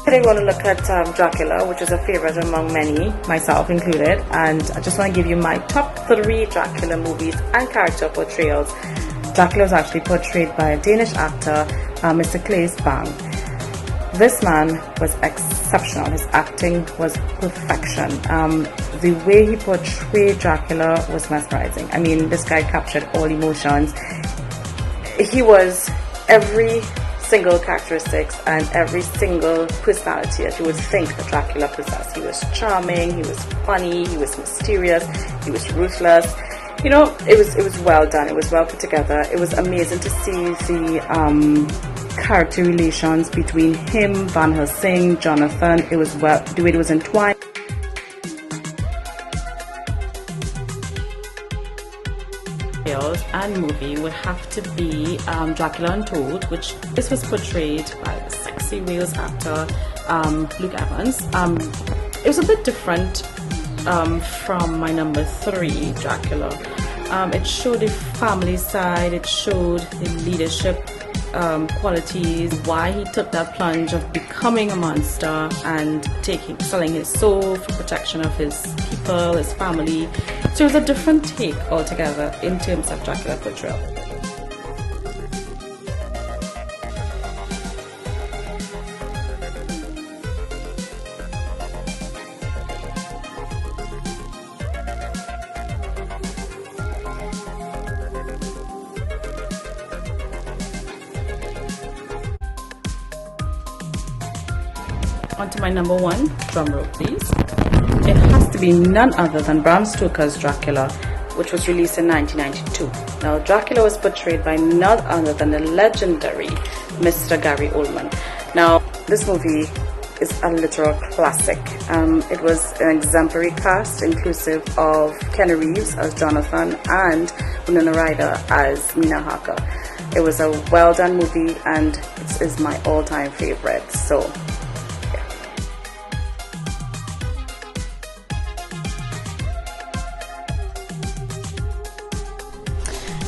Today we're going to look at Dracula, which is a favorite among many, myself included, and I just want to give you my top 3 Dracula movies and character portrayals. Dracula was actually portrayed by a Danish actor, Mr. Claes Bang. This man was exceptional. His acting was perfection. The way he portrayed Dracula was mesmerizing. I mean, this guy captured all emotions. He was every single characteristics and every single personality that you would think that Dracula possessed. He was charming, he was funny, he was mysterious, he was ruthless. You know, it was well done, it was well put together. It was amazing to see the character relations between him, Van Helsing, Jonathan. It was well, the way it was entwined. And movie would have to be Dracula Untold, which this was portrayed by the sexy Wales actor Luke Evans. It was a bit different from my number 3, Dracula. It showed the family side, it showed the leadership qualities, why he took that plunge of becoming a monster and selling his soul for protection of his people, his family. So it was a different take altogether in terms of Dracula portrayal. On to my number 1, drum roll please. It has to be none other than Bram Stoker's Dracula, which was released in 1992. Now, Dracula was portrayed by none other than the legendary Mr. Gary Oldman. Now, this movie is a literal classic. It was an exemplary cast, inclusive of Ken Reeves as Jonathan and Winona Ryder as Mina Harker. It was a well done movie and it is my all-time favorite. So,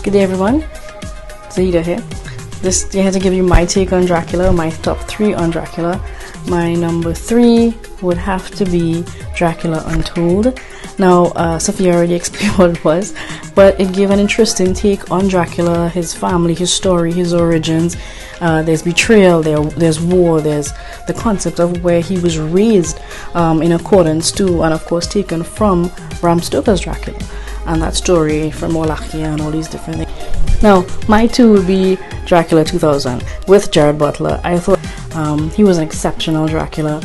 good day everyone, Zaida here. I had to give you my take on Dracula, my top 3 on Dracula. My number 3 would have to be Dracula Untold. Now, Sophia already explained what it was, but it gave an interesting take on Dracula, his family, his story, his origins. There's betrayal, there's war, there's the concept of where he was raised in accordance to, and of course taken from Bram Stoker's Dracula. And that story from Wallachia and all these different things. Now, my 2 would be Dracula 2000 with Jared Butler. I thought he was an exceptional Dracula.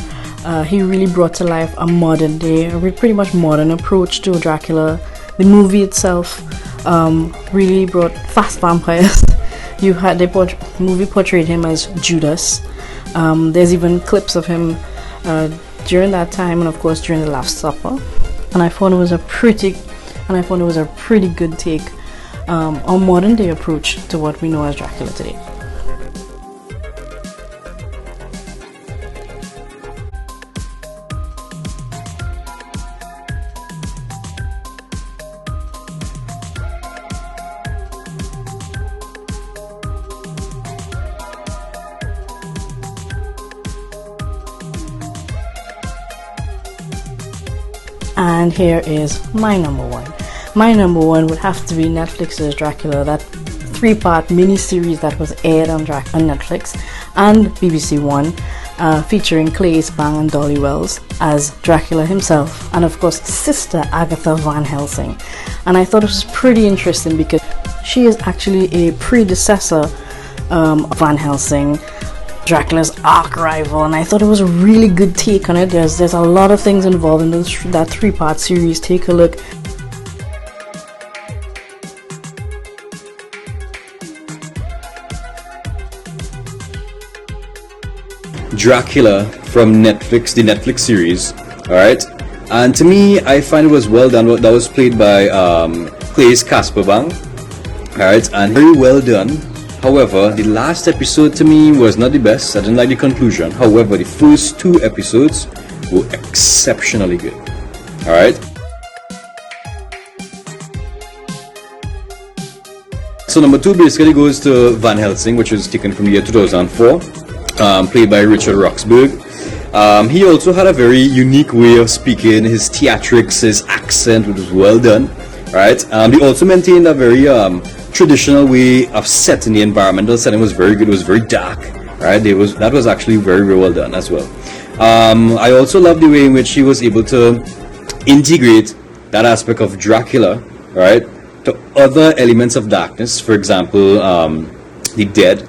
He really brought to life a modern day, a pretty much modern approach to Dracula. The movie itself really brought fast vampires. The movie portrayed him as Judas. There's even clips of him during that time and of course during the Last Supper. And I thought it was a pretty good take on modern day approach to what we know as Dracula today. And here is my number 1. My number 1 would have to be Netflix's Dracula, that 3-part mini-series that was aired on Netflix and BBC One, featuring Claes Bang and Dolly Wells as Dracula himself, and of course Sister Agatha Van Helsing. And I thought it was pretty interesting because she is actually a predecessor of Van Helsing, Dracula's arch rival, and I thought it was a really good take on it. There's a lot of things involved in that 3-part series. Take a look. Dracula from Netflix, the Netflix series, alright? And to me, I find it was well done. That was played by Claes Bang, alright? And very well done. However, the last episode to me was not the best. I didn't like the conclusion. However, the first 2 episodes were exceptionally good, alright? So number 2 basically goes to Van Helsing, which was taken from the year 2004. Played by Richard Roxburgh. He also had a very unique way of speaking. His theatrics, his accent, which was well done. Right. He also maintained a very traditional way of setting. The environmental setting was very good. It was very dark. Right. That was actually very, very well done as well. I also love the way in which he was able to integrate that aspect of Dracula, right, to other elements of darkness. For example, the dead,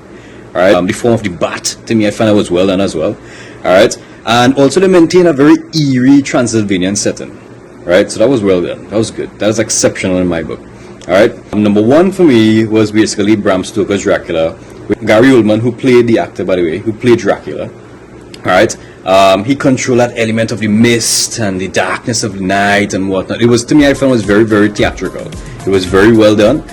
right, the form of the bat. To me, I find that was well done as well. All right, and also to maintain a very eerie Transylvanian setting, right. So that was well done. That was good. That was exceptional in my book. All right. Number one for me was basically Bram Stoker's Dracula, with Gary Oldman, who played the actor, by the way, who played Dracula. All right. He controlled that element of the mist and the darkness of the night and whatnot. It was, to me, I found it was very, very theatrical. It was very well done.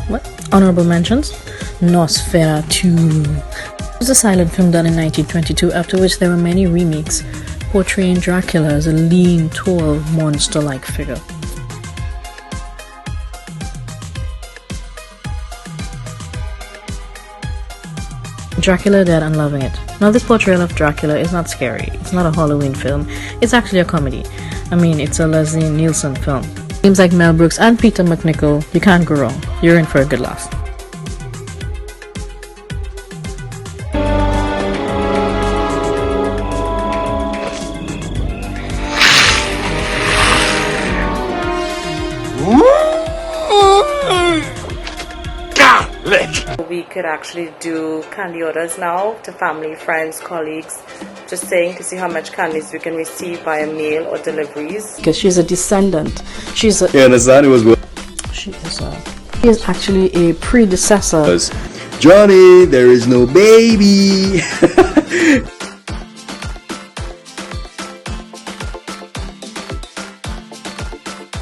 What? Honorable mentions? Nosferatu. It was a silent film done in 1922, after which there were many remakes, portraying Dracula as a lean, tall, monster-like figure. Dracula Dead and Loving It. Now, this portrayal of Dracula is not scary. It's not a Halloween film. It's actually a comedy. I mean, it's a Leslie Nielsen film. Names like Mel Brooks and Peter McNichol, you can't go wrong. You're in for a good laugh. We could actually do candy orders now to family, friends, colleagues. Just saying, to see how much candies we can receive via mail or deliveries. Because she's a descendant. She's a... You understand? It was well. She is actually a predecessor. Johnny, there is no baby.